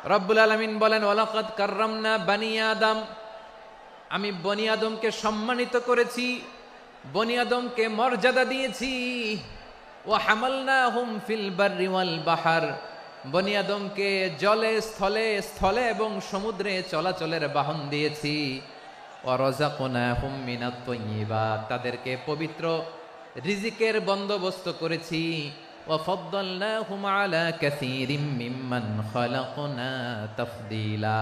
রব্বুল আলামিন বলেন ওয়ালাকাদ কাররামনা বানি আদম, আমি বনি আদমকে সম্মানিত করেছি, বনি আদমকে মর্যাদা দিয়েছি। ওয়া হামালনাহুম ফিল বাররি ওয়াল বাহর, বনি আদমকে জলে স্থলে স্থলে এবং সমুদ্রে চলাচলের বাহন দিয়েছি। ওয়া রাযাকনাহুম মিনাত তাইয়্যিবাত, তাদেরকে পবিত্র রিজিকের বন্দোবস্ত করেছি। ওয়া ফাদ্দালনাহুম আলা কাসীরিম মিম্মান খালাকনা তাফদীলা,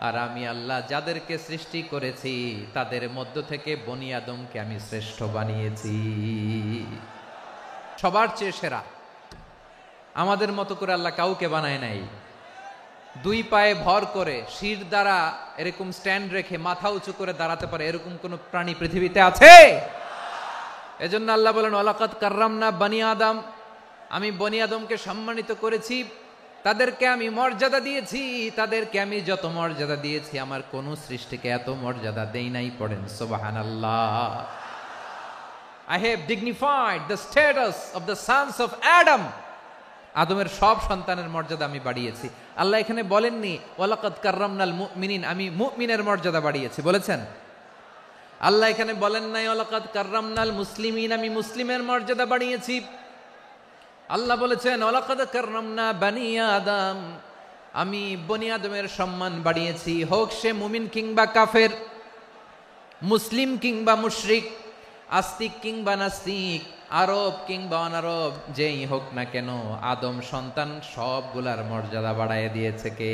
আর আমি আল্লাহ যাদেরকে সৃষ্টি করেছি তাদের মধ্য থেকে বনি আদমকে আমি শ্রেষ্ঠ বানিয়েছি, সবার চেয়ে সেরা। আমাদের মতো করে আল্লাহ কাউকে বানায় নাই। দুই পায়ে ভর করে শির দ্বারা এরকম স্ট্যান্ড রেখে মাথা উঁচু করে দাঁড়াতে পারে এরকম কোন প্রাণী পৃথিবীতে আছে? এজন্য আল্লাহ বলেন ওয়ালাকাদ কাররামনা বানি আদম, আমি বনি আদমকে সম্মানিত করেছি, তাদেরকে আমি মর্যাদা দিয়েছি। তাদেরকে আমি যত মর্যাদা দিয়েছি আমার কোন সৃষ্টিকে এত মর্যাদা দেই নাই। পড়েন সুবহানাল্লাহ। I have dignified the status of the sons of Adam, আদমের সব সন্তানের মর্যাদা আমি বাড়িয়েছি। আল্লাহ এখানে বলেননি ওয়ালাকাদ কাররামনাল মুমিনিন, আমি মুমিনের মর্যাদা বাড়িয়েছি, বলেছেন? আল্লাহ এখানে বলেন নাই ওয়ালাকাদ কাররামনাল মুসলিমিন, আমি মুসলিমের মর্যাদা বাড়িয়েছি। আল্লাহ বলেছেন ওয়ালাকাদ কাররামনা বানি আদম, আমি বনি আদমের সম্মান বাড়িয়েছি। হোক সে মুমিন কিংবা কাফের, মুসলিম কিংবা মুশরিক, আস্তিক কিংবা নাস্তিক, আরব কিংবা অনারব, যেই হোক না কেন আদম সন্তান সবগুলার মর্যাদা বাড়ায় দিয়েছে কে?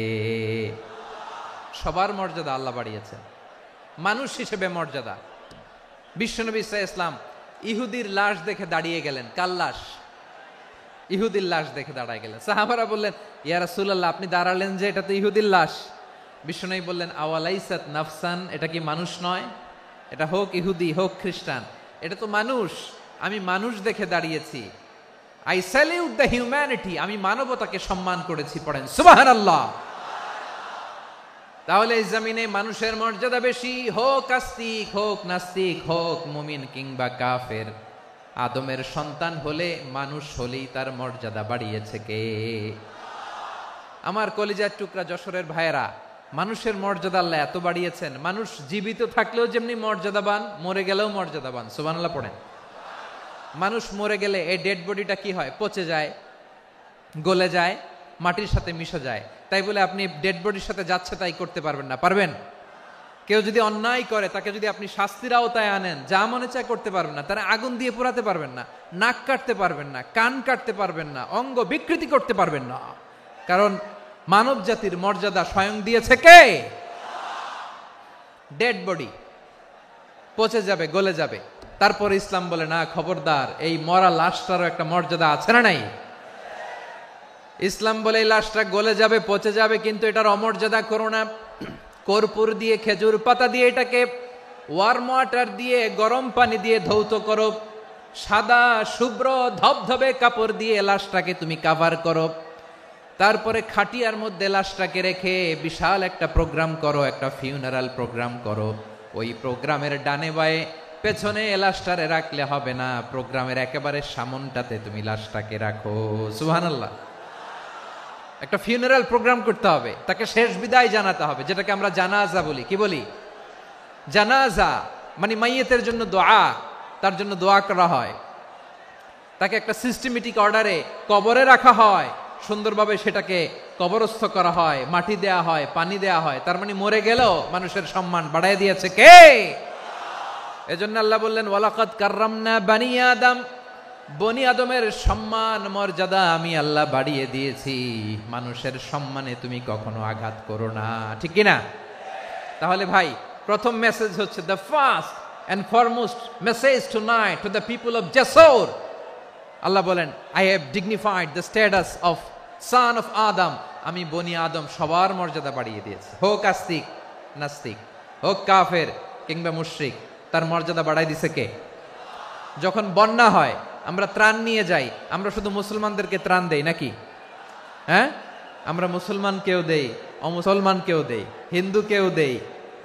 সবার মর্যাদা আল্লাহ বাড়িয়েছে। মানুষ হিসেবে মর্যাদা, বিশ্বনবী সাল্লাল্লাহু আলাইহি ওয়াসাল্লাম ইহুদির লাশ দেখে দাঁড়িয়ে গেলেন। কার লাশ? ইহুদির লাশ দেখে দাঁড়ায় গেলেন। সাহাবারা বললেন ইয়া রাসূলুল্লাহ, আপনি দাঁড়ালেন যে, এটা তো ইহুদির লাশ। বিশ্বনবী বললেন আওয়ালাইসাত নাফসান, এটা কি মানুষ নয়? এটা হোক ইহুদি হোক খ্রিস্টান, এটা তো মানুষ। আমি মানুষ দেখে দাঁড়িয়েছি। আই স্যালিউট দ্য হিউম্যানিটি, আমি মানবতাকে সম্মান করেছি। পড়েন সুবহানাল্লাহ। তাহলে এই জমিনে মানুষের মর্যাদা বেশি, হোক আস্তিক হোক নাস্তিক, হোক মুমিন কিংবা কাফের। আদমের সন্তান হলে, মানুষ হলেই তার মর্যাদা বাড়িয়েছে কে? আমার কলিজার টুকরা যশোরের ভাইয়েরা, মানুষের মর্যাদা আল্লাহ এত বাড়িয়েছেন, মানুষ জীবিত থাকলেও যেমনি মর্যাদাবান, মরে গেলেও মর্যাদাবান। সুবহানাল্লাহ পড়েন। মানুষ মরে গেলে এই ডেড বডিটা কি হয়? পচে যায়, গলে যায়, মাটির সাথে মিশে যায়। তাই বলে আপনি ডেড বডির সাথে যাচ্ছে তাই করতে পারবেন না? পারবেন? কেউ যদি অন্যায় করে তাকে যদি আপনি শাস্তির আওতায় আনেন, যা মনে চায় করতে পারবেন না। তারা আগুন দিয়ে পোড়াতে পারবেন না, নাক কাটতে পারবেন না, কান কাটতে পারবেন না, অঙ্গ বিকৃতি করতে পারবেন না। কারণ মানব জাতির মর্যাদা স্বয়ং দিয়েছে কে? ডেড বডি পচে যাবে, গলে যাবে। তারপর ইসলাম বলে না, খবরদার, এই মরা লাশটারও একটা মর্যাদা আছে না নাই? ইসলাম বলে এই লাশটা গলে যাবে, পচে যাবে, কিন্তু এটার অমর্যাদা করো না। কর্পূর দিয়ে, খেজুর পাতা দিয়ে, এটাকে ওয়ার্ম ওয়াটার দিয়ে, গরম পানি দিয়ে ধৌত করো। সাদা শুভ্র ধবধবে কাপড় দিয়ে লাশটাকে তুমি কাভার করো। তারপরে খাটিয়ার মধ্যে লাশটাকে রেখে বিশাল একটা প্রোগ্রাম করো, একটা ফিউনারাল প্রোগ্রাম করো। ওই প্রোগ্রামের ডানে বায়ে পেছনে লাশটারে রাখলে হবে না, প্রোগ্রামের একেবারে সামনটাতে তুমি লাশটাকে রাখো। সুবহানাল্লাহ। একটা ফিউনারাল প্রোগ্রাম করতে হবে, তাকে শেষ বিদায় জানাতে হবে, যেটাকে আমরা জানাজা বলি। কি বলি? জানাজা মানে মাইয়েতের জন্য দোয়া, তার জন্য দোয়া করা হয়। তাকে একটা সিস্টেমেটিক অর্ডারে কবরে রাখা হয়, সুন্দরভাবে সেটাকে কবরস্থ করা হয়, মাটি দেয়া হয়, পানি দেয়া হয়। তার মানে মরে গেলেও মানুষের সম্মান বাড়ায় দিয়েছে কে? এজন্য আল্লাহ বললেন ওয়ালাকাদ কাররামনা বানি আদম, বনি আদমের সম্মান মর্যাদা আমি আল্লাহ বাড়িয়ে দিয়েছি। মানুষের সম্মানে তুমি কখনো আঘাত করো না, ঠিক কিনা? তাহলে ভাই, প্রথম মেসেজ হচ্ছে, the first and foremost message tonight to the people of Jessore. আল্লাহ বলেন I have dignified the status of son of Adam, আমি বনি আদম সবার মর্যাদা বাড়িয়ে দিয়েছি। হোক আস্তিক নাস্তিক, হোক কাফের কিংবা মুশরিক, তার মর্যাদা বাড়াই দিছে কে? যখন বন্যা হয় আমরা ত্রাণ নিয়ে যাই, আমরা শুধু মুসলমানদেরকে ত্রাণ দেই নাকি? হ্যাঁ, আমরা মুসলমানকেও দেই, অমুসলমানকেও দেই, হিন্দুকেও দেই,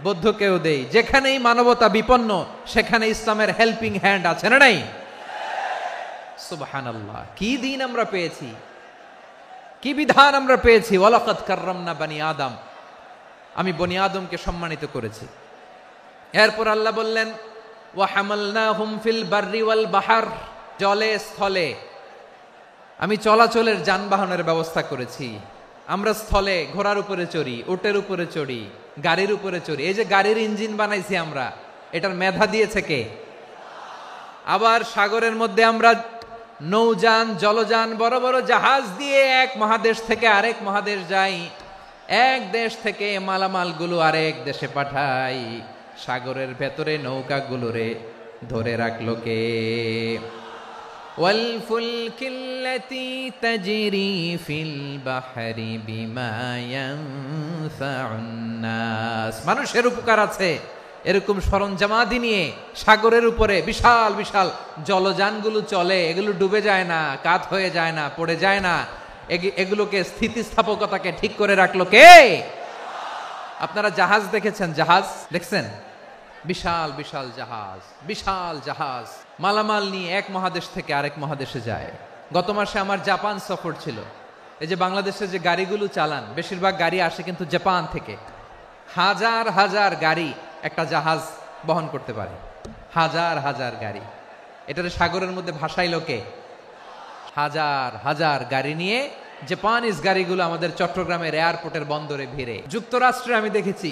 বৌদ্ধকেও দেই। যেখানেই মানবতা বিপন্ন সেখানে ইসলামের হেল্পিং হ্যান্ড আছে না নাই? সুবহানাল্লাহ। কি দিন আমরা পেয়েছি, কি বিধান আমরা পেয়েছি, ওয়ালাকাদ কাররামনা বানি আদম, আমি বনি আদমকে সম্মানিত করেছি। এরপর আল্লাহ বললেন ওয়া হামালনাহুম ফিল বাররি ওয়াল বাহর, জলে স্থলে আমি চলাচলের যানবাহনের ব্যবস্থা করেছি। আমরা স্থলে ঘোড়ার উপরে চড়ি, উটের উপরে চড়ি, গাড়ির উপরে চড়ি। এই যে গাড়ির ইঞ্জিন বানাইছি আমরা, এটার মেধা দিয়েছে কে? আবার সাগরের মধ্যে আমরা নৌযান, জলযান, বড় বড় জাহাজ দিয়ে এক মহাদেশ থেকে আরেক মহাদেশ যাই, এক দেশ থেকে মালামালগুলো আরেক দেশে পাঠাই। সাগরের ভেতরে নৌকাগুলোরে ধরে রাখলো কে? ওয়াল ফুলকিল্লাতী তাজরি ফিল বাহরি বিমা ইয়ানফাউন নাস, মানুষের উপকার আছে এরকম সরঞ্জামাদি নিয়ে সাগরের উপরে বিশাল বিশাল জলযানগুলো চলে। এগুলো ডুবে যায় না, কাত হয়ে যায় না, পড়ে যায় না। এগুলোকে স্থিতিস্থাপকতাকে ঠিক করে রাখলো কে? আপনারা জাহাজ দেখেছেন? জাহাজ দেখছেন? বিশাল বিশাল জাহাজ, বিশাল জাহাজ মালামাল নিয়ে এক মহাদেশ থেকে আরেক মহাদেশে যায়। গত মাসে আমার জাপান সফর ছিল। এই যে বাংলাদেশে যে গাড়িগুলো চালান, বেশিরভাগ গাড়ি আসে কিন্তু জাপান থেকে। হাজার হাজার গাড়ি একটা জাহাজ বহন করতে পারে, হাজার হাজার গাড়ি। এটার সাগরের মধ্যে ভাসাইলো কে? হাজার হাজার গাড়ি নিয়ে জাপানিজ গাড়িগুলো আমাদের চট্টগ্রামের এয়ারপোর্টের বন্দরে ভিড়ে। যুক্তরাষ্ট্রে আমি দেখেছি